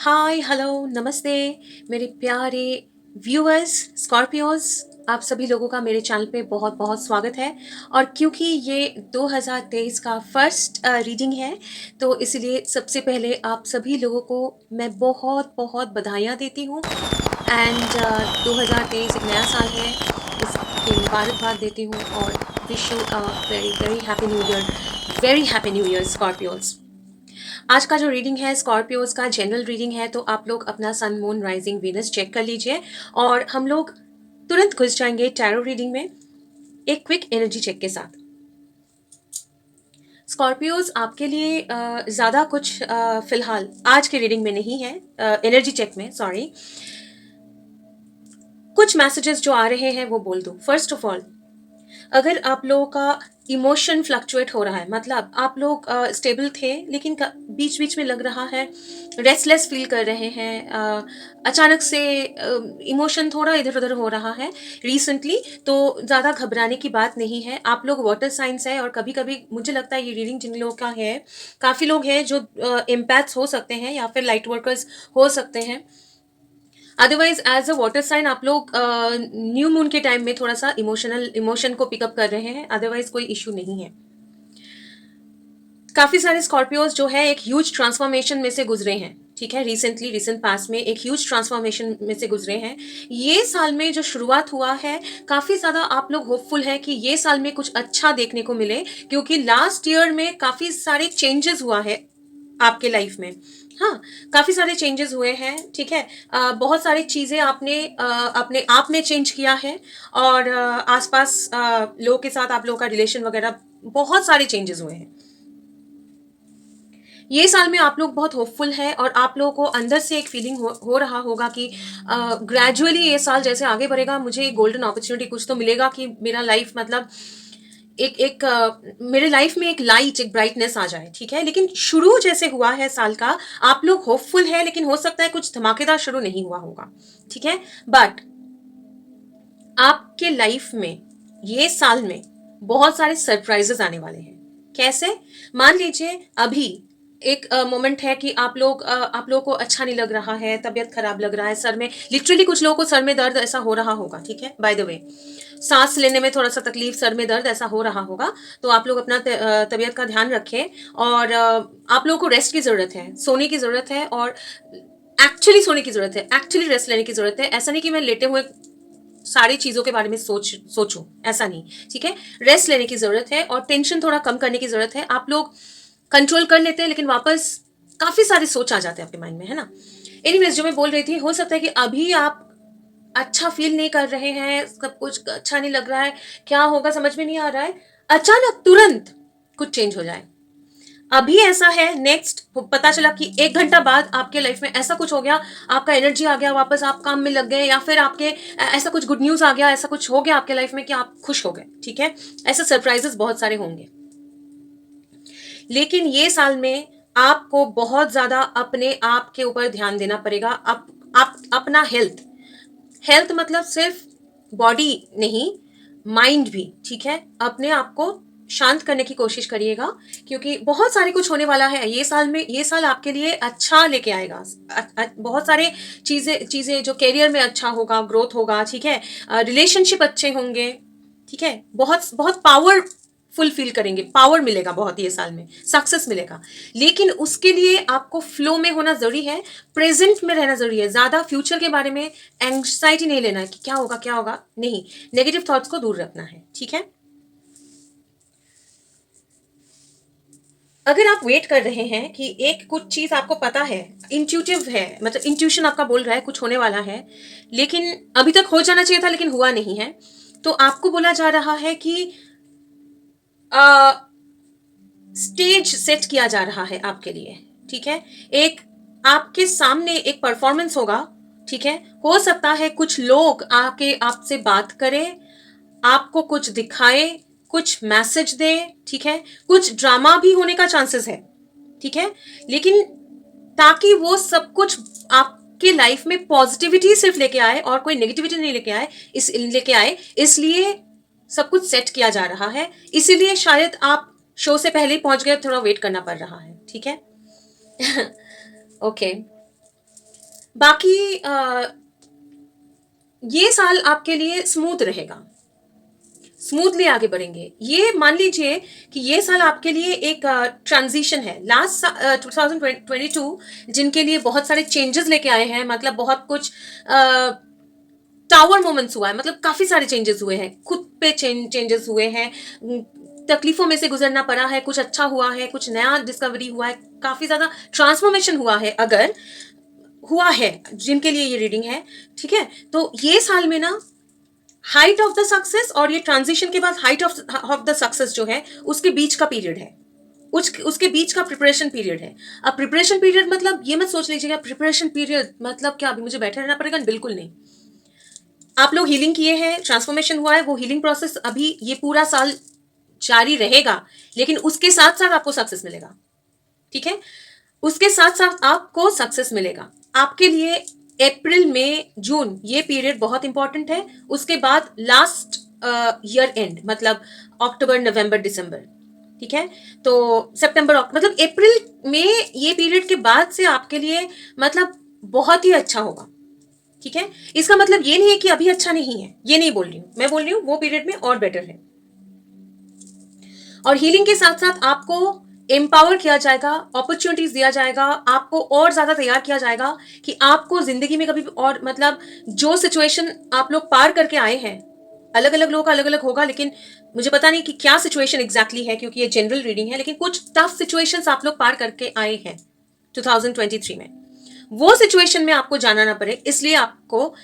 Hi hello नमस्ते मेरे प्यारे व्यूअर्स स्कॉर्पियोज। आप सभी लोगों का मेरे चैनल पे बहुत बहुत स्वागत है। और क्योंकि ये 2023 का फर्स्ट रीडिंग है तो इसलिए सबसे पहले आप सभी लोगों को मैं बहुत बहुत बधाइयाँ देती हूँ। एंड 2023 एक नया साल है, इसके मुबारकबाद देती हूँ और wish you a very very happy new year. Very happy new year Scorpios. आज का जो रीडिंग है स्कॉर्पियोज का जनरल रीडिंग है, तो आप लोग अपना sun moon rising Venus check कर लीजिए और हम लोग तुरंत घुस जाएंगे टैरो रीडिंग में एक क्विक एनर्जी चेक के साथ। स्कॉर्पियोज आपके लिए ज़्यादा कुछ फिलहाल आज के रीडिंग में नहीं है, एनर्जी चेक में सॉरी। कुछ मैसेजेस जो आ रहे हैं वो बोल दूं। फर्स्ट ऑफ ऑल, अगर आप लोगों का इमोशन फ्लक्चुएट हो रहा है, मतलब आप लोग स्टेबल थे लेकिन बीच बीच में लग रहा है रेस्टलेस फील कर रहे हैं, अचानक से इमोशन थोड़ा इधर उधर हो रहा है रिसेंटली, तो ज़्यादा घबराने की बात नहीं है। आप लोग वाटर साइंस है और कभी कभी मुझे लगता है ये रीडिंग जिन लोगों का है, काफ़ी लोग हैं जो एम्पैथ्स हो सकते हैं या फिर लाइट वर्कर्स हो सकते हैं। Otherwise as a water sign आप लोग न्यू मून के टाइम में थोड़ा सा इमोशन को पिकअप कर रहे हैं, अदरवाइज कोई इश्यू नहीं है। काफी सारे स्कॉर्पियोज जो है एक ह्यूज ट्रांसफॉर्मेशन में से गुजरे हैं, ठीक है। रिसेंट पास्ट में एक ह्यूज ट्रांसफॉर्मेशन में से गुजरे हैं। ये साल में जो शुरुआत हुआ है, काफी ज्यादा आप लोग होपफुल है कि ये साल में कुछ अच्छा देखने को मिले, क्योंकि लास्ट ईयर में काफी सारे चेंजेस हुआ है आपके लाइफ में। हाँ, काफी सारे चेंजेस हुए हैं, ठीक है। बहुत सारी चीजें आपने अपने आप में चेंज किया है और आसपास लोगों के साथ आप लोगों का रिलेशन वगैरह बहुत सारे चेंजेस हुए हैं। ये साल में आप लोग बहुत होपफुल हैं और आप लोगों को अंदर से एक फीलिंग हो रहा होगा कि ग्रेजुअली ये साल जैसे आगे बढ़ेगा मुझे गोल्डन अपॉर्चुनिटी कुछ तो मिलेगा कि मेरा लाइफ मतलब एक एक मेरे लाइफ में एक लाइट एक ब्राइटनेस आ जाए, ठीक है। लेकिन शुरू जैसे हुआ है साल का, आप लोग होपफुल है, लेकिन हो सकता है कुछ धमाकेदार शुरू नहीं हुआ होगा, ठीक है। बट आपके लाइफ में ये साल में बहुत सारे सरप्राइजेस आने वाले हैं। कैसे? मान लीजिए अभी एक मोमेंट है कि आप लोगों को अच्छा नहीं लग रहा है, तबीयत खराब लग रहा है, सर में लिटरली कुछ लोगों को सर में दर्द ऐसा हो रहा होगा, ठीक है। बाय द वे, सांस लेने में थोड़ा सा तकलीफ, सर में दर्द ऐसा हो रहा होगा, तो आप लोग अपना तबीयत का ध्यान रखें। और आप लोगों को रेस्ट की जरूरत है, सोने की जरूरत है, और एक्चुअली सोने की जरूरत है, एक्चुअली रेस्ट लेने की जरूरत है। ऐसा नहीं कि मैं लेटे हुए सारी चीजों के बारे में सोचूं, ऐसा नहीं, ठीक है। रेस्ट लेने की जरूरत है और टेंशन थोड़ा कम करने की जरूरत है। आप लोग कंट्रोल कर लेते हैं लेकिन वापस काफी सारे सोच आ जाते हैं आपके माइंड में, है ना। एनीवेज, जो मैं बोल रही थी, हो सकता है कि अभी आप अच्छा फील नहीं कर रहे हैं, सब कुछ अच्छा नहीं लग रहा है, क्या होगा समझ में नहीं आ रहा है, अचानक तुरंत कुछ चेंज हो जाए। अभी ऐसा है, नेक्स्ट पता चला कि 1 घंटा बाद आपके लाइफ में ऐसा कुछ हो गया, आपका एनर्जी आ गया, वापस आप काम में लग गए, या फिर आपके ऐसा कुछ गुड न्यूज आ गया, ऐसा कुछ हो गया आपके लाइफ में कि आप खुश हो गए, ठीक है। ऐसे सरप्राइजेस बहुत सारे होंगे। लेकिन ये साल में आपको बहुत ज्यादा अपने आप के ऊपर ध्यान देना पड़ेगा। आप अपना हेल्थ, हेल्थ मतलब सिर्फ बॉडी नहीं, माइंड भी, ठीक है। अपने आप को शांत करने की कोशिश करिएगा, क्योंकि बहुत सारे कुछ होने वाला है ये साल में। ये साल आपके लिए अच्छा लेके आएगा, बहुत सारे चीजें चीजें जो करियर में अच्छा होगा, ग्रोथ होगा, ठीक है। रिलेशनशिप अच्छे होंगे, ठीक है। बहुत बहुत पावरफुल फील करेंगे, पावर मिलेगा बहुत ये साल में, सक्सेस मिलेगा। लेकिन उसके लिए आपको फ्लो में होना जरूरी है, प्रेजेंट में रहना जरूरी है। ज्यादा फ्यूचर के बारे में एंग्जाइटी नहीं लेना है कि क्या होगा, नहीं। नेगेटिव थॉट्स को दूर रखना है, ठीक है। अगर आप वेट कर रहे हैं कि एक कुछ चीज आपको पता है, इंट्यूटिव है, मतलब इंट्यूशन आपका बोल रहा है कुछ होने वाला है, लेकिन अभी तक हो जाना चाहिए था लेकिन हुआ नहीं है, तो आपको बोला जा रहा है कि स्टेज सेट किया जा रहा है आपके लिए, ठीक है। एक आपके सामने एक परफॉर्मेंस होगा, ठीक है। हो सकता है कुछ लोग आके आपसे बात करें, आपको कुछ दिखाए, कुछ मैसेज दे, ठीक है। कुछ ड्रामा भी होने का चांसेस है, ठीक है। लेकिन ताकि वो सब कुछ आपके लाइफ में पॉजिटिविटी सिर्फ लेके आए और कोई नेगेटिविटी नहीं लेके आए, इसलिए सब कुछ सेट किया जा रहा है। इसीलिए शायद आप शो से पहले ही पहुंच गए, थोड़ा वेट करना पड़ रहा है, ठीक है। ओके। बाकी ये साल आपके लिए स्मूथ रहेगा, स्मूथली आगे बढ़ेंगे। ये मान लीजिए कि ये साल आपके लिए एक ट्रांजिशन है। लास्ट 2022 जिनके लिए बहुत सारे चेंजेस लेके आए हैं, मतलब बहुत कुछ टावर मोमेंट्स हुआ है, मतलब काफी सारे चेंजेस हुए हैं, खुद पे चेंजेस हुए हैं, तकलीफों में से गुजरना पड़ा है, कुछ अच्छा हुआ है, कुछ नया डिस्कवरी हुआ है, काफी ज्यादा ट्रांसफॉर्मेशन हुआ है, अगर हुआ है जिनके लिए ये रीडिंग है, ठीक है। तो ये साल में ना हाइट ऑफ द सक्सेस और ये ट्रांजिशन के बाद हाइट ऑफ द सक्सेस जो है उसके बीच का पीरियड है, उसके बीच का प्रिपरेशन पीरियड है। अब प्रिपरेशन पीरियड मतलब ये मत सोच लीजिएगा प्रिपरेशन पीरियड मतलब क्या अभी मुझे बैठे रहना पड़ेगा, बिल्कुल नहीं। आप लोग हीलिंग किए हैं, ट्रांसफॉर्मेशन हुआ है, वो हीलिंग प्रोसेस अभी ये पूरा साल जारी रहेगा, लेकिन उसके साथ साथ आपको सक्सेस मिलेगा, ठीक है। उसके साथ साथ आपको सक्सेस मिलेगा। आपके लिए अप्रैल मई जून ये पीरियड बहुत इंपॉर्टेंट है। उसके बाद लास्ट ईयर एंड मतलब अक्टूबर नवंबर दिसंबर, ठीक है। तो सितंबर मतलब अप्रैल में ये पीरियड के बाद से आपके लिए मतलब बहुत ही अच्छा होगा, ठीक है। इसका मतलब ये नहीं है कि अभी अच्छा नहीं है, ये नहीं बोल रही हूं, मैं बोल रही हूं वो पीरियड में और बेटर है। और हीलिंग के साथ साथ आपको एम्पावर किया जाएगा, अपॉर्चुनिटीज दिया जाएगा, आपको और ज्यादा तैयार किया जाएगा कि आपको जिंदगी में कभी और मतलब जो सिचुएशन आप लोग पार करके आए हैं, अलग अलग लोगों का अलग अलग होगा, लेकिन मुझे पता नहीं कि क्या सिचुएशन एग्जैक्टली है क्योंकि ये जनरल रीडिंग है, लेकिन कुछ टफ सिचुएशंस आप लोग पार करके आए हैं 2023 में, वो सिचुएशन में आपको जाना ना पड़े, इसलिए आपको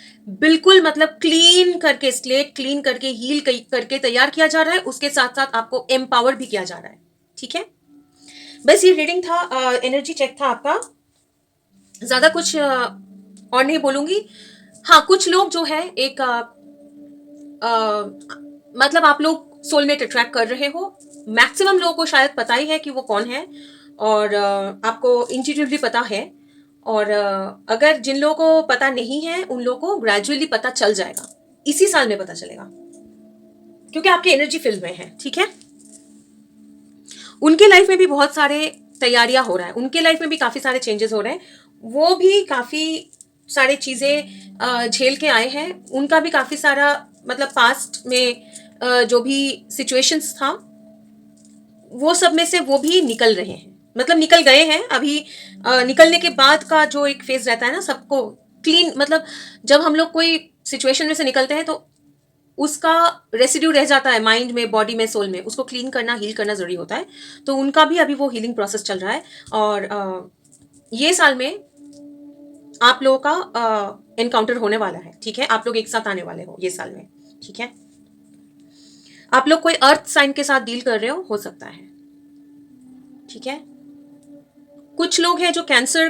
बिल्कुल मतलब क्लीन करके, स्लेट क्लीन करके, हील करके तैयार किया जा रहा है। उसके साथ साथ आपको एम्पावर भी किया जा रहा है, ठीक है। बस ये रीडिंग था, एनर्जी चेक था आपका, ज्यादा कुछ और नहीं बोलूंगी। हाँ, कुछ लोग जो है एक मतलब आप लोग सोलमेट अट्रैक्ट कर रहे हो। मैक्सिमम लोगों को शायद पता ही है कि वो कौन है, और आपको इंट्यूटिवली पता है। और अगर जिन लोगों को पता नहीं है उन लोगों को ग्रेजुअली पता चल जाएगा, इसी साल में पता चलेगा, क्योंकि आपकी एनर्जी फील्ड में है, ठीक है। उनके लाइफ में भी बहुत सारे तैयारियां हो रहा है, उनके लाइफ में भी काफी सारे चेंजेस हो रहे हैं, वो भी काफी सारे चीजें झेल के आए हैं, उनका भी काफी सारा मतलब पास्ट में जो भी सिचुएशंस था वो सब में से वो भी निकल रहे हैं, मतलब निकल गए हैं अभी। निकलने के बाद का जो एक फेज रहता है ना सबको क्लीन, मतलब जब हम लोग कोई सिचुएशन में से निकलते हैं तो उसका रेसिड्यू रह जाता है माइंड में, बॉडी में, सोल में, उसको क्लीन करना, हील करना जरूरी होता है। तो उनका भी अभी वो हीलिंग प्रोसेस चल रहा है। और ये साल में आप लोगों का एनकाउंटर होने वाला है, ठीक है। आप लोग एक साथ आने वाले हो ये साल में, ठीक है। आप लोग कोई अर्थ साइन के साथ डील कर रहे हो सकता है, ठीक है। कुछ लोग हैं जो कैंसर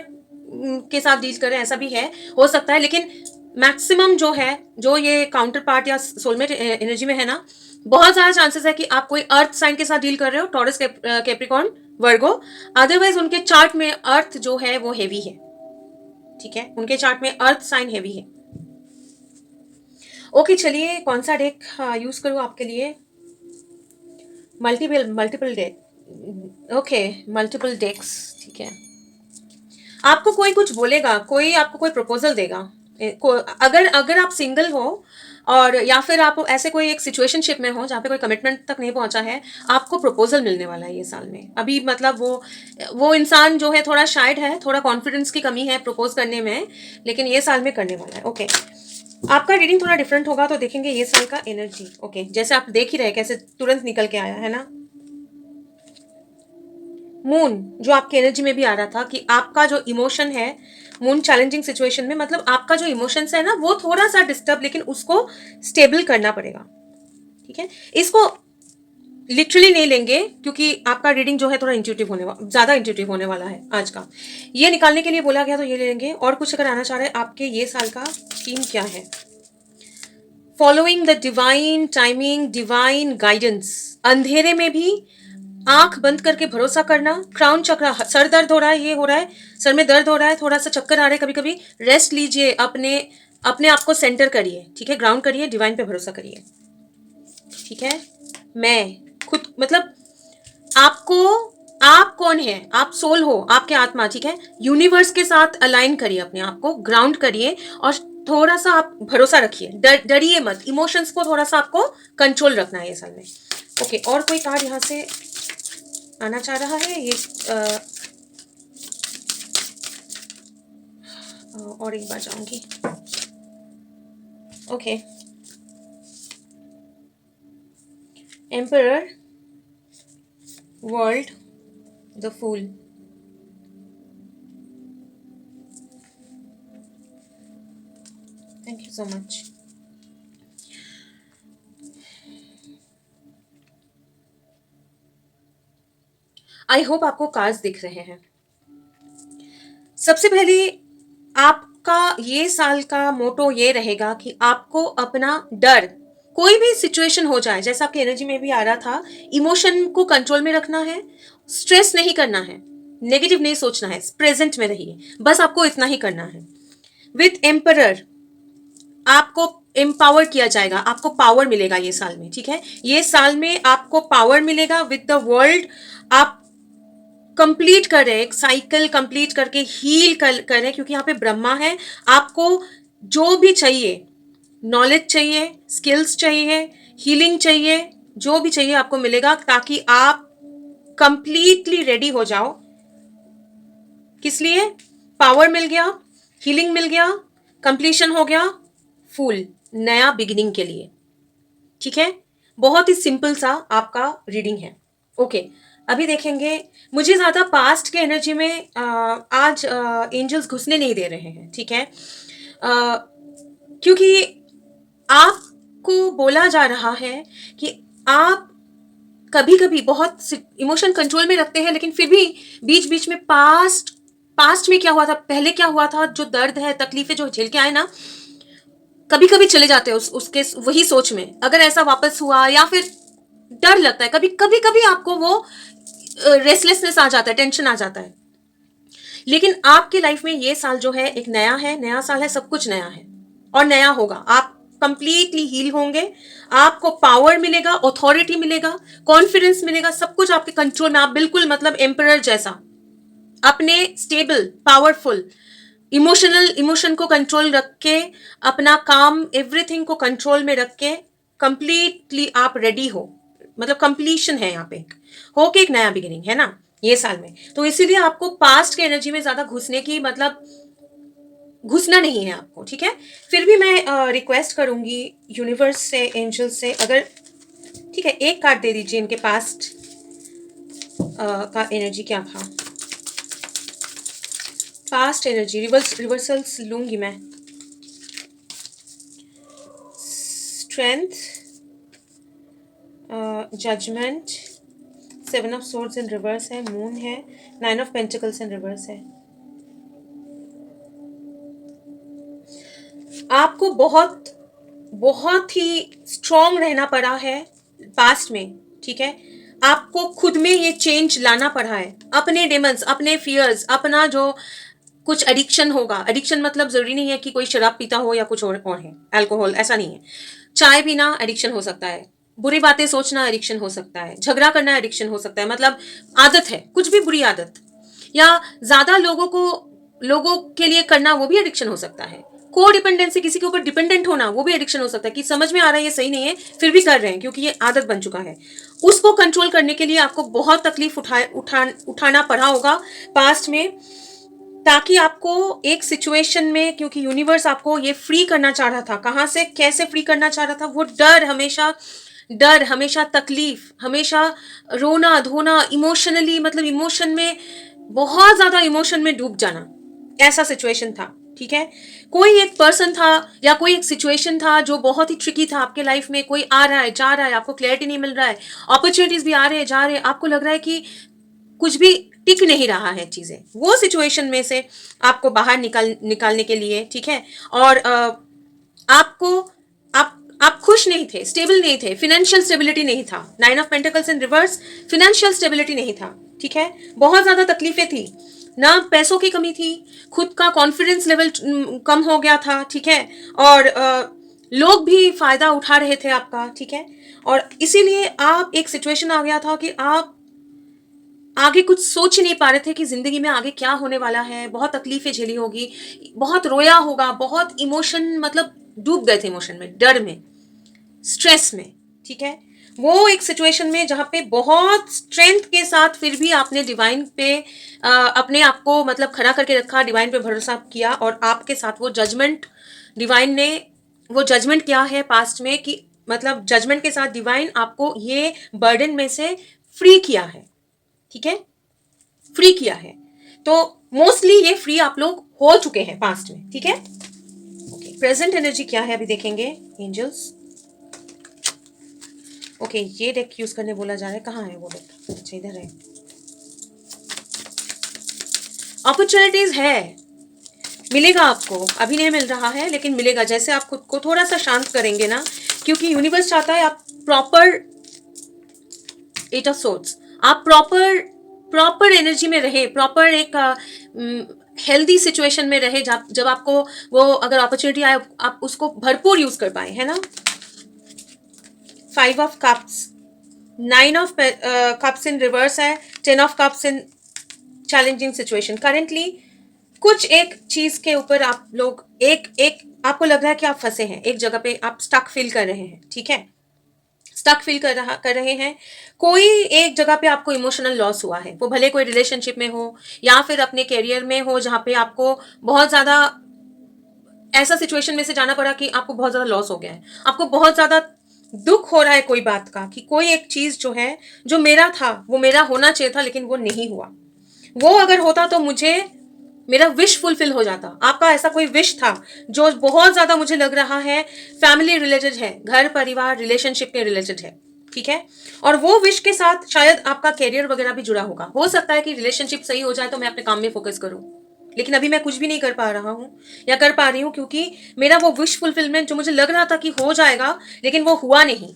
के साथ डील कर रहे हैं, ऐसा भी है, हो सकता है। लेकिन मैक्सिमम जो है, जो ये काउंटर पार्ट या सोलमेट एनर्जी में है ना, बहुत ज्यादा चांसेस है कि आप कोई अर्थ साइन के साथ डील कर रहे हो, टॉरस, कैप्रिकॉर्न, वर्गो। अदरवाइज उनके चार्ट में अर्थ जो है वो हेवी है, ठीक है। उनके चार्ट में अर्थ साइन हेवी है। ओके, चलिए कौन सा डेक यूज करूं आपके लिए? Multiple multiple deck, okay, multiple decks, ठीक है। आपको कोई कुछ बोलेगा, कोई आपको कोई प्रपोजल देगा। अगर अगर आप सिंगल हो और या फिर आप ऐसे कोई एक सिचुएशनशिप में हो जहाँ पे कोई कमिटमेंट तक नहीं पहुंचा है, आपको प्रपोजल मिलने वाला है ये साल में। अभी मतलब वो इंसान जो है थोड़ा शायद है, थोड़ा कॉन्फिडेंस की कमी है प्रपोज करने में, लेकिन ये साल में करने वाला है। ओके, आपका रीडिंग थोड़ा डिफरेंट होगा, तो देखेंगे ये साल का एनर्जी। ओके, जैसे आप देख ही रहे कैसे तुरंत निकल के आया है ना, मून जो आपकी एनर्जी में भी आ रहा था कि आपका जो इमोशन है, मून चैलेंजिंग सिचुएशन में, मतलब आपका जो इमोशंस है ना वो थोड़ा सा डिस्टर्ब, लेकिन उसको स्टेबल करना पड़ेगा, ठीक है। इसको लिटरली नहीं लेंगे क्योंकि आपका रीडिंग जो है थोड़ा इंट्यूटिव होने वाला, ज्यादा इंट्यूटिव होने वाला है आज का। ये निकालने के लिए बोला गया तो ये ले लेंगे। और कुछ अगर आना चाह रहे हैं, आपके ये साल का थीम क्या है? Following the divine timing, divine guidance. अंधेरे में भी आंख बंद करके भरोसा करना। क्राउन चक्र, सर दर्द हो रहा है, ये हो रहा है, सर में दर्द हो रहा है, थोड़ा सा चक्कर आ रहे हैं कभी कभी, रेस्ट लीजिए, अपने अपने आप को सेंटर करिए, ठीक है, ग्राउंड करिए, डिवाइन पे भरोसा करिए, ठीक है। मैं खुद मतलब आपको आप कौन है? आप सोल हो, आपके आत्मा, ठीक है? यूनिवर्स के साथ अलाइन करिए अपने आप को, ग्राउंड करिए और थोड़ा सा आप भरोसा रखिए, डरिए मत, इमोशंस को थोड़ा सा आपको कंट्रोल रखना है ये साल में। ओके, और कोई कार्ड यहाँ से आना चाह रहा है? ये और एक बार जाऊंगी। Okay, emperor, world, the fool. Thank you so much. I hope आपको कार्ड्स दिख रहे हैं। सबसे पहले आपका ये साल का मोटो ये रहेगा कि आपको अपना डर, कोई भी सिचुएशन हो जाए, जैसा आपकी एनर्जी में भी आ रहा था, इमोशन को कंट्रोल में रखना है, स्ट्रेस नहीं करना है, नेगेटिव नहीं सोचना है, प्रेजेंट में रहिए, बस आपको इतना ही करना है। विथ एम्परर आपको एम्पावर किया जाएगा, आपको पावर मिलेगा ये साल में, ठीक है? ये साल में आपको पावर मिलेगा। विद द वर्ल्ड आप कंप्लीट कर रहे हैं, एक साइकिल कंप्लीट करके हील कर रहे हैं, क्योंकि यहाँ पे ब्रह्मा है। आपको जो भी चाहिए, नॉलेज चाहिए, स्किल्स चाहिए, हीलिंग चाहिए, जो भी चाहिए आपको मिलेगा, ताकि आप कंप्लीटली रेडी हो जाओ। किस लिए? पावर मिल गया, हीलिंग मिल गया, कंप्लीशन हो गया, फुल नया बिगिनिंग के लिए, ठीक है? बहुत ही सिंपल सा आपका रीडिंग है। ओके, अभी देखेंगे। मुझे ज्यादा पास्ट के एनर्जी में आज एंजल्स घुसने नहीं दे रहे हैं, ठीक है? क्योंकि आपको बोला जा रहा है कि आप कभी कभी बहुत इमोशन कंट्रोल में रखते हैं, लेकिन फिर भी बीच बीच में पास्ट में क्या हुआ था, पहले क्या हुआ था, जो दर्द है, तकलीफें जो झेल के आए ना, कभी कभी चले जाते हैं उसके वही सोच में, अगर ऐसा वापस हुआ, या फिर डर लगता है, कभी कभी कभी आपको वो रेस्टलेसनेस आ जाता है, टेंशन आ जाता है। लेकिन आपकी लाइफ में ये साल जो है एक नया है, नया साल है, सब कुछ नया है और नया होगा। आप कंप्लीटली हील होंगे, आपको पावर मिलेगा, अथॉरिटी मिलेगा, कॉन्फिडेंस मिलेगा, सब कुछ आपके कंट्रोल में। आप बिल्कुल मतलब एम्परर जैसा अपने स्टेबल, पावरफुल, इमोशन को कंट्रोल रख के, अपना काम, एवरीथिंग को कंट्रोल में रख के कंप्लीटली आप रेडी हो, मतलब कंप्लीशन है यहाँ पे, हो के एक नया बिगिनिंग है ना ये साल में। तो इसीलिए आपको पास्ट के एनर्जी में ज्यादा घुसने की, मतलब घुसना नहीं है आपको, ठीक है? फिर भी मैं रिक्वेस्ट करूंगी यूनिवर्स से, एंजल से, अगर ठीक है, एक कार्ड दे दीजिए इनके पास्ट का एनर्जी क्या था। पास्ट एनर्जी रिवर्सल्स लूंगी मैं। Strength, judgement, 7 of swords in reverse है, मून है, 9 ऑफ पेंटिकल्स इन रिवर्स है। आपको बहुत बहुत ही स्ट्रॉन्ग रहना पड़ा है पास्ट में, ठीक है? आपको खुद में ये चेंज लाना पड़ा है, अपने डेमंस, अपने फियर्स, अपना जो कुछ एडिक्शन होगा, एडिक्शन मतलब जरूरी नहीं है कि कोई शराब पीता हो या कुछ और है, अल्कोहल, ऐसा नहीं है। चाय पीना एडिक्शन हो सकता है, बुरी बातें सोचना एडिक्शन हो सकता है, झगड़ा करना एडिक्शन हो सकता है, मतलब आदत है, कुछ भी बुरी आदत, या ज्यादा लोगों के लिए करना, वो भी एडिक्शन हो सकता है। को डिपेंडेंसी, किसी के ऊपर डिपेंडेंट होना, वो भी एडिक्शन हो सकता है, कि समझ में आ रहा है ये सही नहीं है, फिर भी कर रहे हैं क्योंकि ये आदत बन चुका है। उसको कंट्रोल करने के लिए आपको बहुत तकलीफ उठाना पड़ा होगा पास्ट में, ताकि आपको एक सिचुएशन में, क्योंकि यूनिवर्स आपको ये फ्री करना चाह रहा था। कहाँ से, कैसे फ्री करना चाह रहा था? वो डर हमेशा तकलीफ, हमेशा रोना धोना, इमोशनली, मतलब इमोशन में, बहुत ज्यादा इमोशन में डूब जाना, ऐसा सिचुएशन था, ठीक है? कोई एक पर्सन था या कोई एक सिचुएशन था जो बहुत ही ट्रिकी था आपके लाइफ में, कोई आ रहा है, जा रहा है, आपको क्लैरिटी नहीं मिल रहा है, अपॉर्चुनिटीज भी आ रहे हैं, जा रहे हैं, आपको लग रहा है कि कुछ भी टिक नहीं रहा है चीजें, वो सिचुएशन में से आपको बाहर निकालने के लिए, ठीक है? और आपको आप खुश नहीं थे, स्टेबल नहीं थे, फाइनेंशियल स्टेबिलिटी नहीं था, 9 of pentacles in reverse, financial stability नहीं था, ठीक है? बहुत ज्यादा तकलीफें थी, ना पैसों की कमी थी, खुद का कॉन्फिडेंस लेवल कम हो गया था, ठीक है? और लोग भी फायदा उठा रहे थे आपका, ठीक है? और इसीलिए आप एक सिचुएशन आ गया था कि आप आगे कुछ सोच नहीं पा रहे थे कि जिंदगी में आगे क्या होने वाला है, बहुत तकलीफें झेली होगी, बहुत रोया होगा, बहुत इमोशन, मतलब डूब गए थे इमोशन में, डर में, स्ट्रेस में। ठीक है, वो एक सिचुएशन में जहाँ पे बहुत स्ट्रेंथ के साथ फिर भी आपने डिवाइन पे अपने आप को मतलब खड़ा करके रखा, डिवाइन पे भरोसा किया, और आपके साथ वो जजमेंट, डिवाइन ने वो जजमेंट किया है पास्ट में कि मतलब जजमेंट के साथ डिवाइन आपको ये बर्डन में से फ्री किया है। ठीक है, फ्री किया है। तो मोस्टली ये फ्री आप लोग हो चुके हैं पास्ट में। ठीक है, ओके, प्रेजेंट एनर्जी क्या है अभी देखेंगे एंजल्स। ओके, ये डेक यूज करने बोला जा रहा है, कहाँ है वो डेक? अच्छा, इधर है। अपॉर्चुनिटीज है, मिलेगा आपको, अभी नहीं मिल रहा है लेकिन मिलेगा, जैसे आप खुद को थोड़ा सा शांत करेंगे ना, क्योंकि यूनिवर्स चाहता है आप प्रॉपर 8 ऑफ सोर्ड्स, आप प्रॉपर प्रॉपर एनर्जी में रहे, प्रॉपर एक हेल्दी सिचुएशन में रहे, जब आपको वो अगर अपॉर्चुनिटी आए आप उसको भरपूर यूज कर पाए, है ना। 5 of cups, 9 of cups in reverse है, 10 of cups in challenging situation. Currently कुछ एक चीज के ऊपर आप लोग एक एक आपको लग रहा है कि आप फंसे हैं एक जगह पे, आप स्टक फील कर रहे हैं। ठीक है, स्टक फील कर रहे हैं, कोई एक जगह पे आपको इमोशनल लॉस हुआ है, वो भले कोई रिलेशनशिप में हो या फिर अपने कैरियर में हो, जहाँ पे आपको बहुत ज्यादा ऐसा सिचुएशन में से जाना पड़ा कि आपको बहुत ज्यादा लॉस हो गया है, आपको बहुत ज्यादा दुख हो रहा है कोई बात का, कि कोई एक चीज जो है, जो मेरा था, वो मेरा होना चाहिए था लेकिन वो नहीं हुआ, वो अगर होता तो मुझे मेरा विश फुलफिल हो जाता। आपका ऐसा कोई विश था जो बहुत ज्यादा मुझे लग रहा है फैमिली रिलेटेड है, घर परिवार रिलेशनशिप के रिलेटेड है। ठीक है, और वो विश के साथ शायद आपका कैरियर वगैरह भी जुड़ा होगा, हो सकता है कि रिलेशनशिप सही हो जाए तो मैं अपने काम में फोकस करूं, लेकिन अभी मैं कुछ भी नहीं कर पा रहा हूं या कर पा रही हूं, क्योंकि मेरा वो विश फुलफिलमेंट जो मुझे लग रहा था कि हो जाएगा लेकिन वो हुआ नहीं,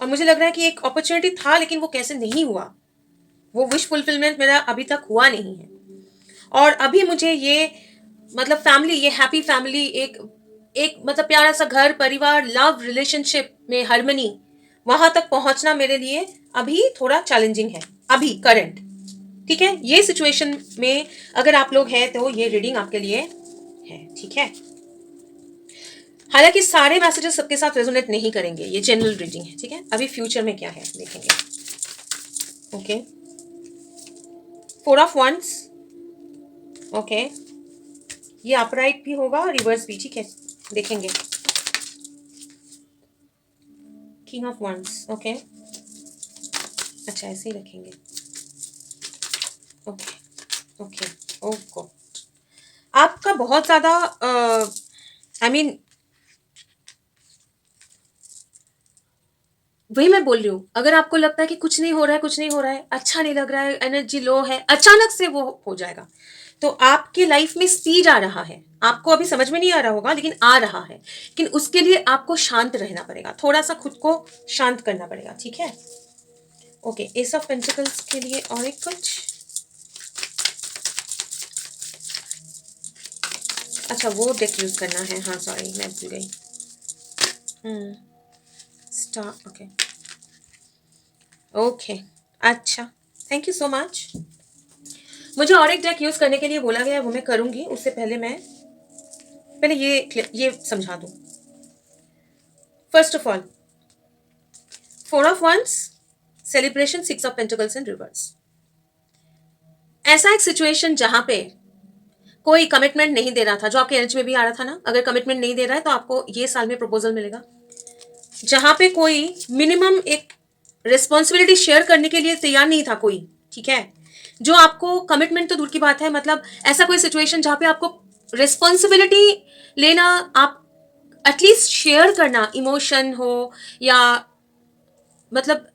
और मुझे लग रहा है कि एक अपॉर्चुनिटी था लेकिन वो कैसे नहीं हुआ, वो विश फुलफिलमेंट मेरा अभी तक हुआ नहीं है। और अभी मुझे ये मतलब फैमिली, ये हैप्पी फैमिली, एक एक मतलब प्यारा सा घर परिवार, लव रिलेशनशिप में हार्मनी, वहां तक पहुंचना मेरे लिए अभी थोड़ा चैलेंजिंग है, अभी करंट। ठीक है, ये सिचुएशन में अगर आप लोग हैं तो ये रीडिंग आपके लिए है। ठीक है, हालांकि सारे मैसेजेस सबके साथ रेजोनेट नहीं करेंगे, ये जनरल रीडिंग है। ठीक है, अभी फ्यूचर में क्या है देखेंगे। ओके, 4 ऑफ वंस, ओके, ये अपराइट भी होगा, रिवर्स भी। ठीक है, देखेंगे। किंग ऑफ वंस, ओके, अच्छा ऐसे ही रखेंगे। ओके ओके, ओह गॉड, आपका बहुत ज्यादा आई मीन वही मैं बोल रही हूँ, अगर आपको लगता है कि कुछ नहीं हो रहा है, कुछ नहीं हो रहा है, अच्छा नहीं लग रहा है, एनर्जी लो है, अचानक से वो हो जाएगा, तो आपके लाइफ में स्पीड आ रहा है, आपको अभी समझ में नहीं आ रहा होगा लेकिन आ रहा है, लेकिन उसके लिए आपको शांत रहना पड़ेगा, थोड़ा सा खुद को शांत करना पड़ेगा। ठीक है, ओके, एस ऑफ पेंटिकल्स के लिए और एक कुछ, अच्छा वो डेक यूज करना है, हाँ सॉरी मैं भूल गई। स्टार, ओके ओके, अच्छा थैंक यू सो मच। मुझे और एक डेक यूज करने के लिए बोला गया है, वो मैं करूंगी, उससे पहले मैं पहले ये समझा दूं। First of all, 4 of wands, celebration, 6 of pentacles in reverse. ऐसा एक सिचुएशन जहां पे कोई कमिटमेंट नहीं दे रहा था, जो आपके एनर्जी में भी आ रहा था ना, अगर कमिटमेंट नहीं दे रहा है तो आपको ये साल में प्रपोजल मिलेगा, जहां पे कोई मिनिमम एक रिस्पॉन्सिबिलिटी शेयर करने के लिए तैयार नहीं था कोई। ठीक है, जो आपको कमिटमेंट तो दूर की बात है, मतलब ऐसा कोई सिचुएशन जहां पे आपको रिस्पॉन्सिबिलिटी लेना, आप एटलीस्ट शेयर करना, इमोशन हो या मतलब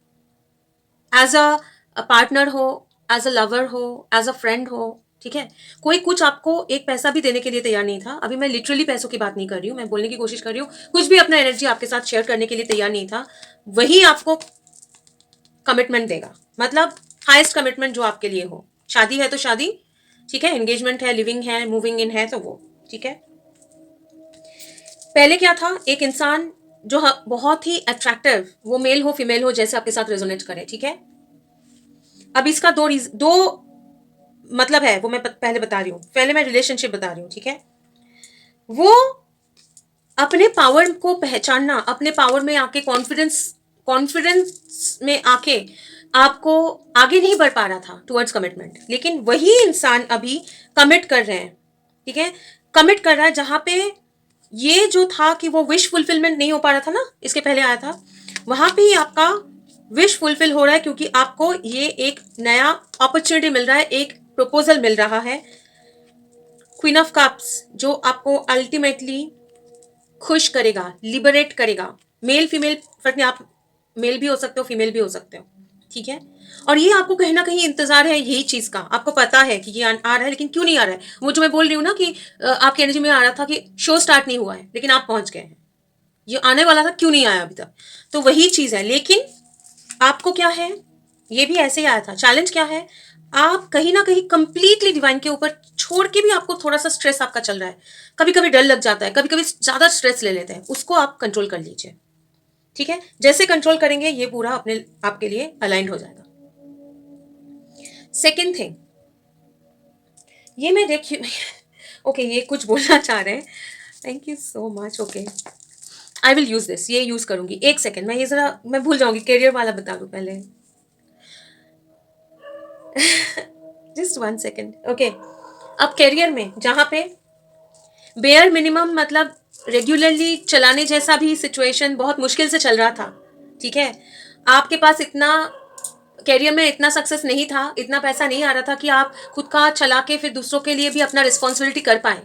एज अ पार्टनर हो, एज अ लवर हो, एज अ फ्रेंड हो। ठीक है, कोई कुछ आपको एक पैसा भी देने के लिए तैयार नहीं था, अभी मैं लिटरली पैसों की बात नहीं कर रही हूँ, मैं बोलने की कोशिश कर रही हूँ, कुछ भी अपना एनर्जी आपके साथ शेयर करने के लिए तैयार नहीं था, वही आपको कमिटमेंट देगा, मतलब हाईएस्ट कमिटमेंट जो आपके लिए हो। शादी है तो शादी, ठीक है, एंगेजमेंट है, लिविंग है, मूविंग इन है, तो वो ठीक है। पहले क्या था, एक इंसान जो बहुत ही अट्रैक्टिव, वो मेल हो फीमेल हो, जैसे आपके साथ रेजोनेट करे। ठीक है, अब इसका दो मतलब है, वो मैं पहले बता रही हूँ। पहले मैं रिलेशनशिप बता रही हूँ, ठीक है। वो अपने पावर को पहचानना, अपने पावर में आके कॉन्फिडेंस में आके आपको आगे नहीं बढ़ पा रहा था टुवर्ड्स कमिटमेंट, लेकिन वही इंसान अभी कमिट कर रहे हैं, ठीक है। कमिट कर रहा है जहां पे ये जो था कि वो विश फुलफिलमेंट नहीं हो पा रहा था ना, इसके पहले आया था, वहां पे ही आपका विश फुलफिल हो रहा है, क्योंकि आपको ये एक नया अपॉर्चुनिटी मिल रहा है, एक प्रपोजल मिल रहा है, क्वीन ऑफ कप्स, जो आपको अल्टीमेटली खुश करेगा, लिबरेट करेगा। मेल फीमेल फर्क नहीं, आप मेल भी हो सकते हो, फीमेल भी हो सकते हो, ठीक है। और ये आपको कहीं ना कहीं इंतजार है यही चीज का, आपको पता है कि ये आ रहा है, लेकिन क्यों नहीं आ रहा है। वो जो मैं बोल रही हूँ ना कि आपकी एनर्जी में आ रहा था कि शो स्टार्ट नहीं हुआ है, लेकिन आप पहुंच गए हैं, ये आने वाला था, क्यों नहीं आया अभी तक। तो वही चीज है, लेकिन आपको क्या है, ये भी ऐसे ही आया था। चैलेंज क्या है, आप कहीं ना कहीं कंप्लीटली डिवाइन के ऊपर छोड़ के भी आपको थोड़ा सा स्ट्रेस आपका चल रहा है, कभी कभी डर लग जाता है, कभी कभी ज्यादा स्ट्रेस ले लेते हैं, उसको आप कंट्रोल कर लीजिए, ठीक है। जैसे कंट्रोल करेंगे ये पूरा अपने आपके लिए अलाइंड हो जाएगा। सेकेंड थिंग, ये मैं देखिए ओके ये कुछ बोलना चाह रहे हैं, thank you so much, okay I will use this, ये यूज करूंगी। एक सेकेंड, मैं ये जरा मैं भूल जाऊंगी, करियर वाला बता दूं पहले, जस्ट 1 सेकेंड, ओके। अब करियर में जहां पे बेयर मिनिमम मतलब रेगुलरली चलाने जैसा भी सिचुएशन बहुत मुश्किल से चल रहा था, ठीक है। आपके पास इतना करियर में इतना सक्सेस नहीं था, इतना पैसा नहीं आ रहा था कि आप खुद का चला के फिर दूसरों के लिए भी अपना रिस्पॉन्सिबिलिटी कर पाए,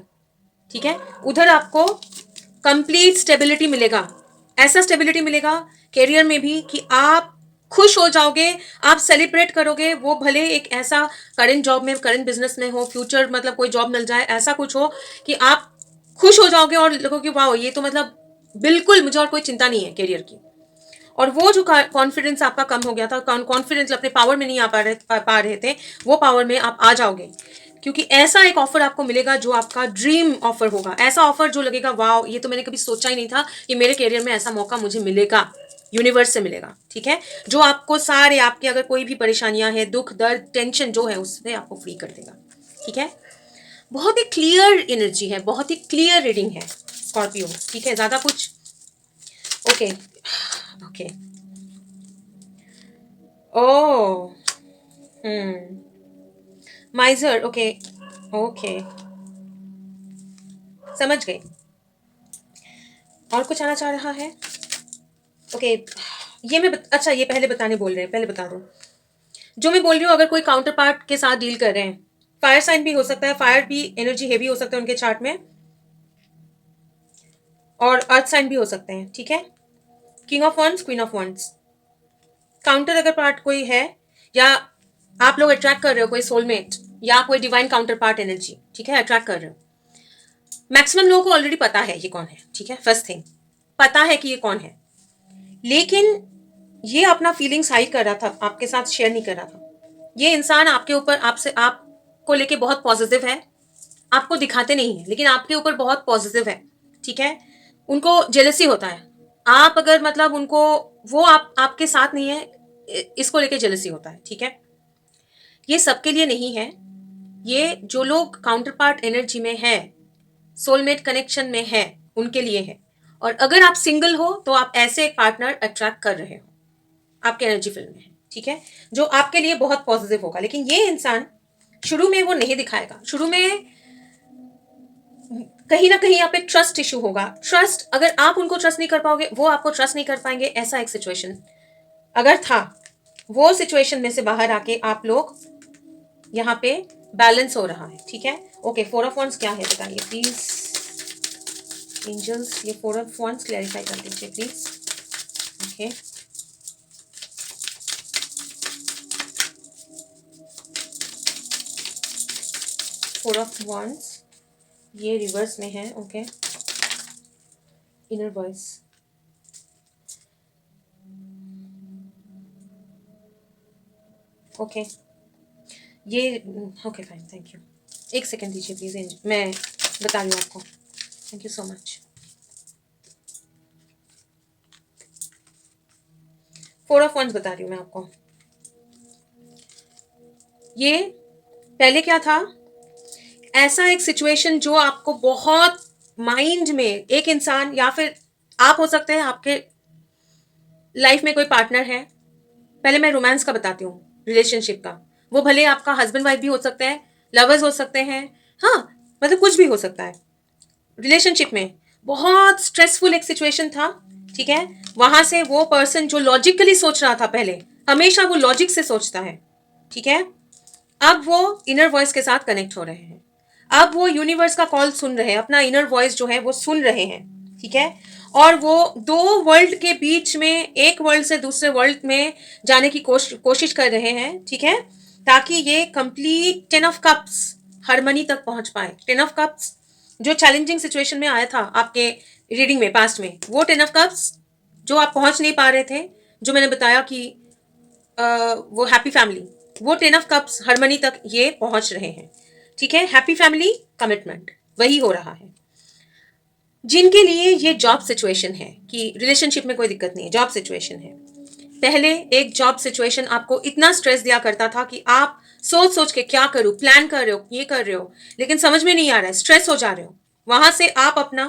ठीक है। उधर आपको कंप्लीट स्टेबिलिटी मिलेगा, ऐसा स्टेबिलिटी मिलेगा करियर में भी कि आप खुश हो जाओगे, आप सेलिब्रेट करोगे। वो भले एक ऐसा करंट जॉब में, करंट बिजनेस में हो, फ्यूचर मतलब कोई जॉब मिल जाए, ऐसा कुछ हो कि आप खुश हो जाओगे और लगोगे वाह ये तो मतलब बिल्कुल मुझे और कोई चिंता नहीं है करियर की। और वो जो कॉन्फिडेंस आपका कम हो गया था, कॉन्फिडेंस अपने पावर में नहीं पा रहे थे, वो पावर में आप आ जाओगे, क्योंकि ऐसा एक ऑफर आपको मिलेगा जो आपका ड्रीम ऑफर होगा, ऐसा ऑफर जो लगेगा वाह ये तो मैंने कभी सोचा ही नहीं था कि मेरे करियर में ऐसा मौका मुझे मिलेगा, यूनिवर्स से मिलेगा, ठीक है। जो आपको सारे आपके अगर कोई भी परेशानियां हैं, दुख दर्द टेंशन जो है उससे आपको फ्री कर देगा, ठीक है। बहुत ही क्लियर एनर्जी है, बहुत ही क्लियर रीडिंग है स्कॉर्पियो, ठीक है। ज्यादा कुछ ओके ओके ओ माइजर, ओके ओके समझ गई। और कुछ आना चाह रहा है, ओके। ये मैं अच्छा ये पहले बताने बोल रहे हैं, पहले बता दूं जो मैं बोल रही हूँ। अगर कोई काउंटर पार्ट के साथ डील कर रहे हैं, फायर साइन भी हो सकता है, फायर भी एनर्जी हेवी हो सकता है उनके चार्ट में, और अर्थ साइन भी हो सकते हैं, ठीक है। King of wands, queen of wands, counter अगर पार्ट कोई है, या आप लोग अट्रैक्ट कर रहे हो कोई सोलमेट या कोई डिवाइन काउंटर पार्ट एनर्जी, ठीक है, अट्रैक्ट कर रहे हो। मैक्सिमम लोगों को ऑलरेडी पता है ये कौन है, ठीक है। फर्स्ट थिंग पता है कि ये कौन है, लेकिन ये अपना फीलिंग्स हाइड कर रहा था, आपके साथ शेयर नहीं कर रहा था। ये इंसान आपके ऊपर, आपसे, आपको लेके बहुत पॉजिटिव है, आपको दिखाते नहीं है लेकिन आपके ऊपर बहुत पॉजिटिव है, ठीक है। उनको जेलसी होता है, आप अगर मतलब उनको, वो आपके साथ नहीं है, इसको लेके जेलसी होता है, ठीक है। ये सबके लिए नहीं है, ये जो लोग काउंटर पार्ट एनर्जी में है, सोलमेट कनेक्शन में है, उनके लिए है। और अगर आप सिंगल हो तो आप ऐसे एक पार्टनर अट्रैक्ट कर रहे हो, आपके एनर्जी फील्ड में है, ठीक है, जो आपके लिए बहुत पॉजिटिव होगा। लेकिन ये इंसान शुरू में वो नहीं दिखाएगा, शुरू में कहीं ना कहीं यहाँ पे ट्रस्ट इशू होगा। ट्रस्ट, अगर आप उनको ट्रस्ट नहीं कर पाओगे, वो आपको ट्रस्ट नहीं कर पाएंगे, ऐसा एक सिचुएशन अगर था, वो सिचुएशन में से बाहर आके आप लोग यहाँ पे बैलेंस हो रहा है, ठीक है। ओके, फोर ऑफ वंस क्या है बताइए प्लीज एंजल्स, ये फोर ऑफ वंस क्लैरिफाई कर दीजिए please. Okay four of wands, ये रिवर्स में है, ओके। इनर वॉइस, ओके ये ओके फाइन, थैंक यू। एक सेकेंड दीजिए प्लीज, मैं बता रही हूँ आपको, thank you so much. Four of wands बता रही हूँ मैं आपको, ये पहले क्या था, ऐसा एक सिचुएशन जो आपको बहुत माइंड में, एक इंसान या फिर आप हो सकते हैं, आपके लाइफ में कोई पार्टनर है। पहले मैं रोमांस का बताती हूँ, रिलेशनशिप का। वो भले आपका हस्बैंड वाइफ भी हो सकते हैं, लवर्स हो सकते हैं, हाँ, मतलब कुछ भी हो सकता है। रिलेशनशिप में बहुत स्ट्रेसफुल एक सिचुएशन था, ठीक है। वहां से वो पर्सन जो लॉजिकली सोच रहा था पहले, हमेशा वो लॉजिक से सोचता है, ठीक है। अब वो इनर वॉइस के साथ कनेक्ट हो रहे हैं। अब वो यूनिवर्स का कॉल सुन रहे हैं, अपना इनर वॉइस जो है वो सुन रहे हैं, ठीक है। और वो दो वर्ल्ड के बीच में, एक वर्ल्ड से दूसरे वर्ल्ड में जाने की कोशिश कर रहे हैं, ठीक है, ताकि ये कंप्लीट 10 ऑफ कप्स हारमनी तक पहुंच पाए। 10 ऑफ कप्स जो चैलेंजिंग सिचुएशन में आया था आपके रीडिंग में पास्ट में, वो 10 ऑफ कप्स जो आप पहुंच नहीं पा रहे थे, जो मैंने बताया कि वो हैप्पी फैमिली, वो 10 ऑफ कप्स हारमनी तक ये पहुंच रहे हैं, ठीक है। हैप्पी फैमिली कमिटमेंट वही हो रहा है। जिनके लिए ये जॉब सिचुएशन है कि रिलेशनशिप में कोई दिक्कत नहीं है, जॉब सिचुएशन है। पहले एक जॉब सिचुएशन आपको इतना स्ट्रेस दिया करता था कि आप सोच सोच के क्या करूं, प्लान कर रहे हो, ये कर रहे हो, लेकिन समझ में नहीं आ रहा है, स्ट्रेस हो जा रहे हो। वहां से आप अपना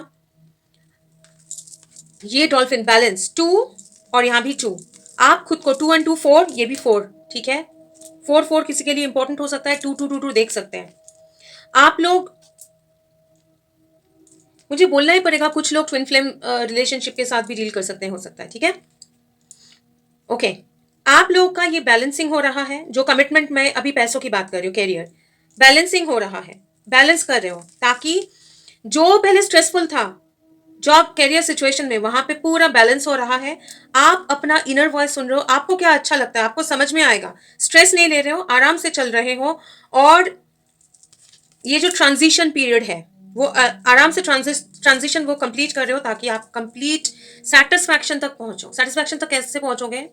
ये डॉल्फिन बैलेंस 2 और यहां भी 2, आप खुद को 2 और 2 4, ये भी 4, ठीक है। 4 4 किसी के लिए इंपॉर्टेंट हो सकता है, 2 2 2 2 देख सकते हैं आप लोग। मुझे बोलना ही पड़ेगा, कुछ लोग ट्विन फ्लेम रिलेशनशिप के साथ भी डील कर सकते हैं, हो सकता है, ठीक है। ओके, आप लोग का ये बैलेंसिंग हो रहा है, जो कमिटमेंट में अभी पैसों की बात कर रही हूँ, कैरियर बैलेंसिंग हो रहा है, बैलेंस कर रहे हो, ताकि जो पहले स्ट्रेसफुल था जॉब कैरियर सिचुएशन में, वहां पे पूरा बैलेंस हो रहा है। आप अपना इनर वॉइस सुन रहे हो, आपको क्या अच्छा लगता है, आपको समझ में आएगा, स्ट्रेस नहीं ले रहे हो, आराम से चल रहे हो। और ये जो ट्रांजिशन पीरियड है वो आराम से ट्रांजिशन वो कंप्लीट कर रहे हो, ताकि आप कंप्लीट सेटिस्फैक्शन तक पहुंचो। सेटिस्फैक्शन तक कैसे पहुंचोगे,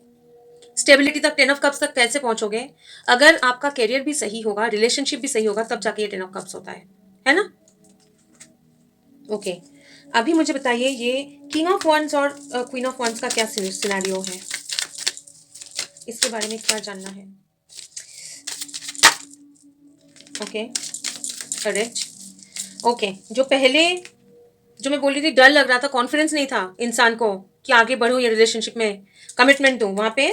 स्टेबिलिटी तक, 10 ऑफ कप्स तक कैसे पहुंचोगे, अगर आपका करियर भी सही होगा, रिलेशनशिप भी सही होगा, तब जाके ये 10 ऑफ कप्स होता है ना। ओके, अभी मुझे बताइए ये किंग ऑफ वंस और क्वीन ऑफ वंस का क्या सिनेरियो है, इसके बारे में क्या जानना है। Okay, correct. ओके, जो पहले जो मैं बोल रही थी, डर लग रहा था, कॉन्फिडेंस नहीं था इंसान को कि आगे बढ़ूं ये रिलेशनशिप में, कमिटमेंट दूं, वहां पे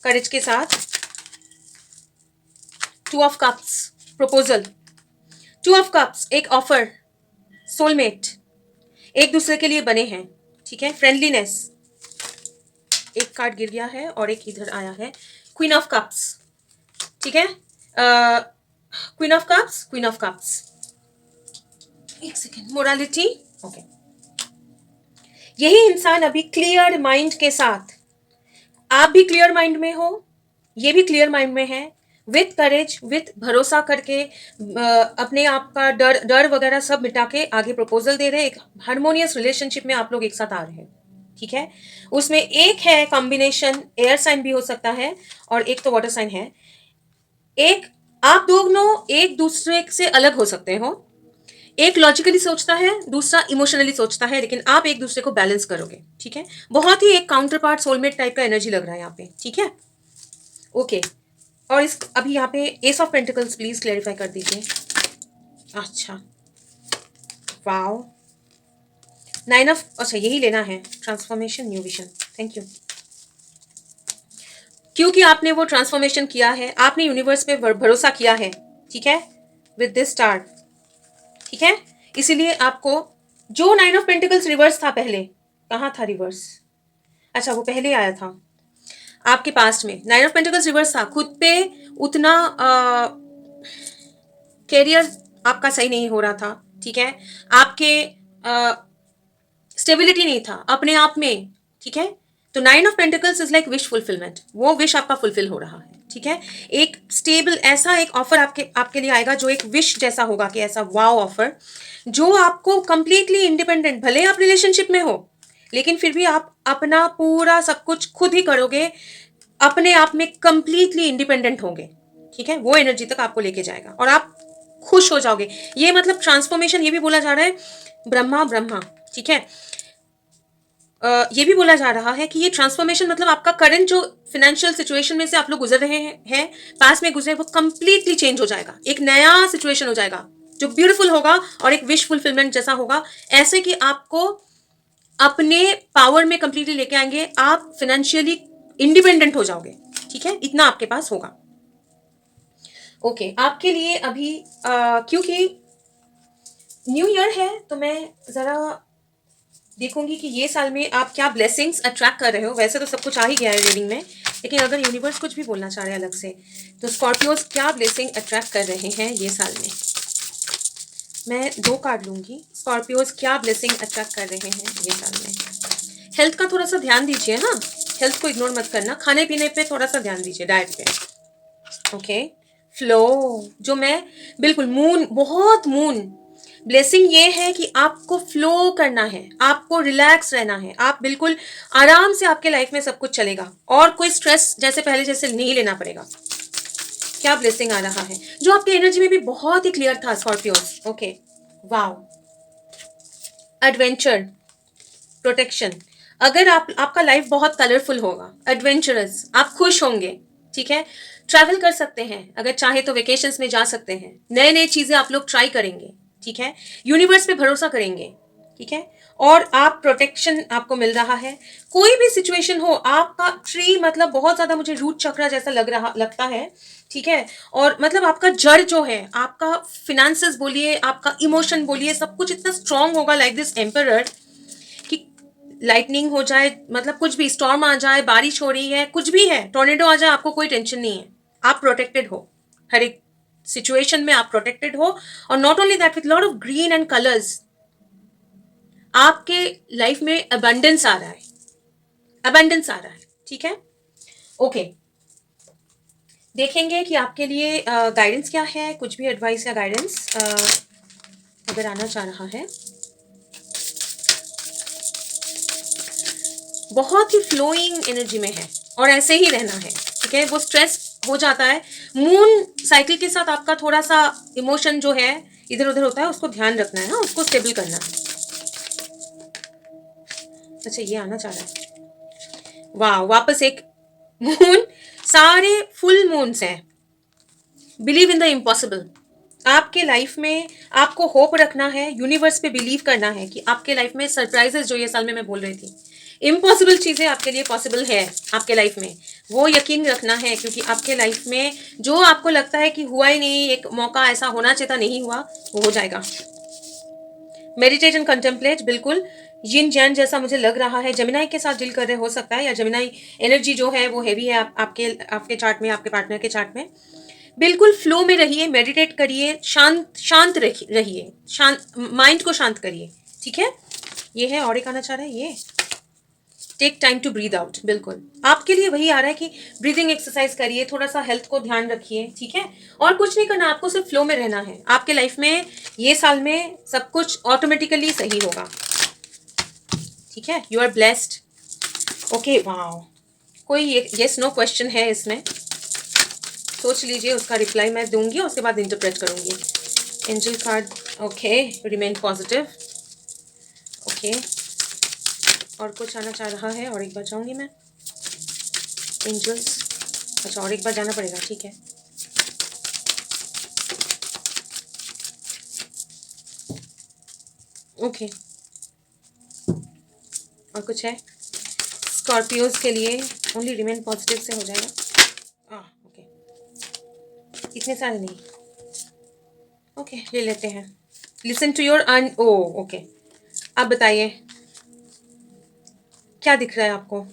करेज के साथ 2 of cups proposal, 2 of cups एक ऑफर, सोलमेट, एक दूसरे के लिए बने हैं, ठीक है। फ्रेंडलीनेस, एक कार्ड गिर गया है और एक इधर आया है, क्वीन ऑफ कप्स, ठीक है। Queen of cups, queen of cups, एक सेकेंड, मोरालिटी। ओके, यही इंसान अभी क्लियर माइंड के साथ, आप भी क्लियर माइंड में हो, ये भी क्लियर माइंड में है, विथ करेज, विथ भरोसा करके अपने आप का डर डर वगैरह सब मिटा के आगे प्रपोजल दे रहे हैं। एक हार्मोनियस रिलेशनशिप में आप लोग एक साथ आ रहे हैं, ठीक है। उसमें एक है कॉम्बिनेशन, एयर साइन भी हो सकता है और एक तो वाटर साइन है। एक, आप दोनों एक दूसरे से अलग हो सकते हो, एक लॉजिकली सोचता है, दूसरा इमोशनली सोचता है, लेकिन आप एक दूसरे को बैलेंस करोगे, ठीक है। बहुत ही एक काउंटर पार्ट, सोलमेट टाइप का एनर्जी लग रहा है यहाँ पे, ठीक है। ओके, और इस अभी यहाँ पे S of pentacles please clarify कर दीजिए। अच्छा, वाओ, 9 ऑफ, अच्छा यही लेना है, transformation, new vision, thank you. क्योंकि आपने वो ट्रांसफॉर्मेशन किया है, आपने यूनिवर्स पे भरोसा किया है, ठीक है, विद दिस स्टार, ठीक है। इसीलिए आपको जो 9 ऑफ पेंटिकल्स रिवर्स था पहले, कहाँ था रिवर्स, अच्छा वो पहले आया था आपके पास्ट में, 9 ऑफ पेंटिकल्स रिवर्स था, खुद पे उतना कैरियर आपका सही नहीं हो रहा था, ठीक है। आपके स्टेबिलिटी नहीं था अपने आप में, ठीक है। तो 9 of pentacles is like wish fulfilment, वो विश आपका फुलफिल हो रहा है, ठीक है। एक स्टेबल ऐसा एक ऑफर आपके लिए आएगा जो एक विश जैसा होगा, कि ऐसा वाव ऑफर जो आपको कंप्लीटली इंडिपेंडेंट, भले आप रिलेशनशिप में हो लेकिन फिर भी आप अपना पूरा सब कुछ खुद ही करोगे, अपने आप में कंप्लीटली इंडिपेंडेंट होंगे, ठीक है। वो एनर्जी तक आपको लेके जाएगा और आप खुश हो जाओगे। ये मतलब ट्रांसफॉर्मेशन, ये भी बोला जा रहा है ब्रह्मा ब्रह्मा, ठीक है। ये भी बोला जा रहा है कि ये ट्रांसफॉर्मेशन मतलब आपका करंट जो फाइनेंशियल सिचुएशन में से आप लोग गुजर रहे हैं पास में गुजरे, वो कंप्लीटली चेंज हो जाएगा, एक नया सिचुएशन हो जाएगा जो ब्यूटीफुल होगा और एक विश फुलफिलमेंट जैसा होगा, ऐसे कि आपको अपने पावर में कंप्लीटली लेके आएंगे, आप फाइनेंशियली इंडिपेंडेंट हो जाओगे। ठीक है, इतना आपके पास होगा। ओके, आपके लिए अभी क्योंकि न्यू ईयर है तो मैं जरा देखूंगी कि ये साल में आप क्या ब्लेसिंग्स अट्रैक्ट कर रहे हो। वैसे तो सब कुछ आ ही गया है रीडिंग में, लेकिन अगर यूनिवर्स कुछ भी बोलना चाह रहे हैं अलग से, तो स्कॉर्पियोज क्या ब्लेसिंग अट्रैक्ट कर रहे हैं ये साल में। मैं 2 कार्ड लूंगी। स्कॉर्पियोज क्या ब्लेसिंग अट्रैक्ट कर रहे हैं ये साल में। हेल्थ का थोड़ा सा ध्यान दीजिए, हाँ, हेल्थ को इग्नोर मत करना, खाने पीने पे थोड़ा सा ध्यान दीजिए, डाइट पे। ओके, फ्लो जो मैं बिल्कुल मून, बहुत मून ब्लेसिंग ये है कि आपको फ्लो करना है, आपको रिलैक्स रहना है, आप बिल्कुल आराम से आपके लाइफ में सब कुछ चलेगा और कोई स्ट्रेस जैसे पहले जैसे नहीं लेना पड़ेगा। क्या ब्लेसिंग आ रहा है जो आपके एनर्जी में भी बहुत ही क्लियर था Scorpios. Okay, wow, adventure, protection. अगर आपका लाइफ बहुत कलरफुल होगा, एडवेंचरस, आप खुश होंगे। ठीक है, ट्रैवल कर सकते हैं, अगर चाहे तो वेकेशंस में जा सकते हैं, नए नए चीजें आप लोग ट्राई करेंगे। ठीक है, यूनिवर्स पे भरोसा करेंगे। ठीक है, और आप प्रोटेक्शन आपको मिल रहा है। कोई भी सिचुएशन हो, आपका ट्री मतलब बहुत ज्यादा मुझे रूट चक्र जैसा लगता है। ठीक है, और मतलब आपका जड़ जो है, आपका फिनेंसेस बोलिए, आपका इमोशन बोलिए, सब कुछ इतना स्ट्रांग होगा लाइक दिस एम्परर कि लाइटनिंग हो जाए, मतलब कुछ भी स्टॉर्म आ जाए, बारिश हो रही है, कुछ भी है, टोर्नेडो आ जाए, आपको कोई टेंशन नहीं है। आप प्रोटेक्टेड हो, हर एक सिचुएशन में आप प्रोटेक्टेड हो। और not only that, with lot of green and colours, आपके लाइफ में अबंडेंस आ रहा है, अबंडेंस आ रहा है। ठीक है, ओके, देखेंगे कि आपके लिए गाइडेंस क्या है, कुछ भी एडवाइस या गाइडेंस अगर आना चाह रहा है। बहुत ही फ्लोइंग एनर्जी में है और ऐसे ही रहना है। ठीक है, वो स्ट्रेस हो जाता है, मून साइकिल के साथ आपका थोड़ा सा इमोशन जो है इधर उधर होता है, उसको ध्यान रखना है ना, उसको स्टेबल करना है। अच्छा, ये आना चाह रहा है, वाह, वापस एक मून, सारे फुल मून्स हैं। Believe in the impossible. आपके लाइफ में आपको होप रखना है, यूनिवर्स पे बिलीव करना है कि आपके लाइफ में सरप्राइजेस, जो ये साल में मैं बोल रही थी, इम्पॉसिबल चीजें आपके लिए पॉसिबल है आपके लाइफ में, वो यकीन रखना है। क्योंकि आपके लाइफ में जो आपको लगता है कि हुआ ही नहीं, एक मौका ऐसा होना चाहिए था, नहीं हुआ, वो हो जाएगा। मेडिटेट एंड कंटेम्पलेट, बिल्कुल यिन जैन जैसा मुझे लग रहा है। जेमिनाई के साथ डील कर रहे हो सकता है, या जेमिनाई एनर्जी जो है वो हैवी है आपके चार्ट में, आपके पार्टनर के चार्ट में। बिल्कुल फ्लो में रहिए, मेडिटेट करिए, शांत शांत रहिए, शांत माइंड को शांत करिए। ठीक है, ये है, और एक आना चाह रहा है, ये take time to breathe out. बिल्कुल आपके लिए वही आ रहा है कि ब्रीदिंग एक्सरसाइज करिए, थोड़ा सा हेल्थ को ध्यान रखिए। ठीक है, और कुछ नहीं करना, आपको सिर्फ फ्लो में रहना है। आपके लाइफ में ये साल में सब कुछ ऑटोमेटिकली सही होगा। ठीक है, you are blessed. Okay, wow, कोई यस नो क्वेश्चन है इसमें, सोच लीजिए, उसका रिप्लाई मैं दूंगी और उसके बाद इंटरप्रेट करूंगी। Angel card, okay, remain positive. Okay, और कुछ आना चाह रहा है, और एक बार जाऊंगी मैं, एंजल्स। अच्छा, और एक बार जाना पड़ेगा, ठीक है। ओके, और कुछ है स्कॉर्पियोज के लिए, ओनली रिमेन पॉजिटिव से हो जाएगा। ओके, इतने सारे नहीं, ओके, ले लेते हैं। लिसन टू योर ओके, अब बताइए क्या दिख रहा है आपको।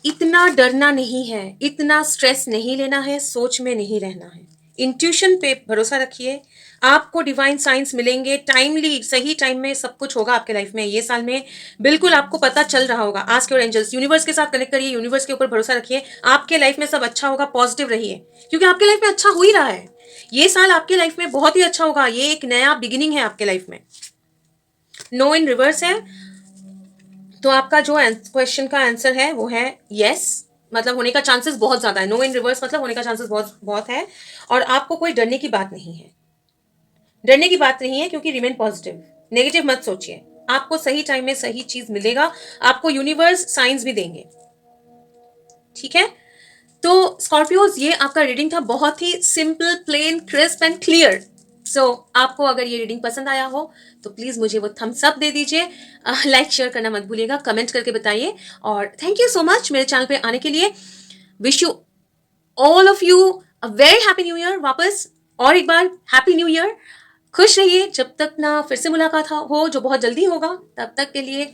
इतना डरना नहीं है, इतना स्ट्रेस नहीं लेना है, सोच में नहीं रहना है, इंट्यूशन पे भरोसा रखिए। आपको डिवाइन साइंस मिलेंगे, टाइमली, सही टाइम में सब कुछ होगा आपके लाइफ में ये साल में। बिल्कुल आपको पता चल रहा होगा। आस्क योर एंजल्स, यूनिवर्स के साथ कनेक्ट करिए, यूनिवर्स के ऊपर भरोसा रखिए, आपके लाइफ में सब अच्छा होगा, पॉजिटिव रहिए, क्योंकि आपके लाइफ में अच्छा हो ही रहा है। ये साल आपके लाइफ में बहुत ही अच्छा होगा, ये एक नया बिगिनिंग है आपके लाइफ में। नो इन रिवर्स है, तो आपका जो क्वेश्चन का आंसर है वो है यस, मतलब होने का चांसेस बहुत ज्यादा है। नो इन रिवर्स मतलब होने का चांसेस बहुत बहुत है, और आपको कोई डरने की बात नहीं है, डरने की बात नहीं है, क्योंकि रिमेन पॉजिटिव, नेगेटिव मत सोचिए। आपको सही टाइम में सही चीज मिलेगा, आपको यूनिवर्स साइंस भी देंगे। ठीक है, तो स्कॉर्पियोज ये आपका रीडिंग था, बहुत ही simple, plain, crisp and clear. So आपको अगर ये रीडिंग पसंद आया हो तो प्लीज मुझे वो थम्स अप दे दीजिए, लाइक शेयर करना मत भूलिएगा, कमेंट करके बताइए, और थैंक यू सो मच मेरे चैनल पे आने के लिए। Wish you all of you a very happy new year. वापस और एक बार हैप्पी न्यू ईयर। खुश रहिए जब तक ना फिर से मुलाकात हो, जो बहुत जल्दी होगा। तब तक के लिए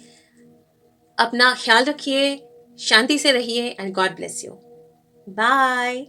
अपना ख्याल रखिए, शांति से रहिए, and God bless you. Bye.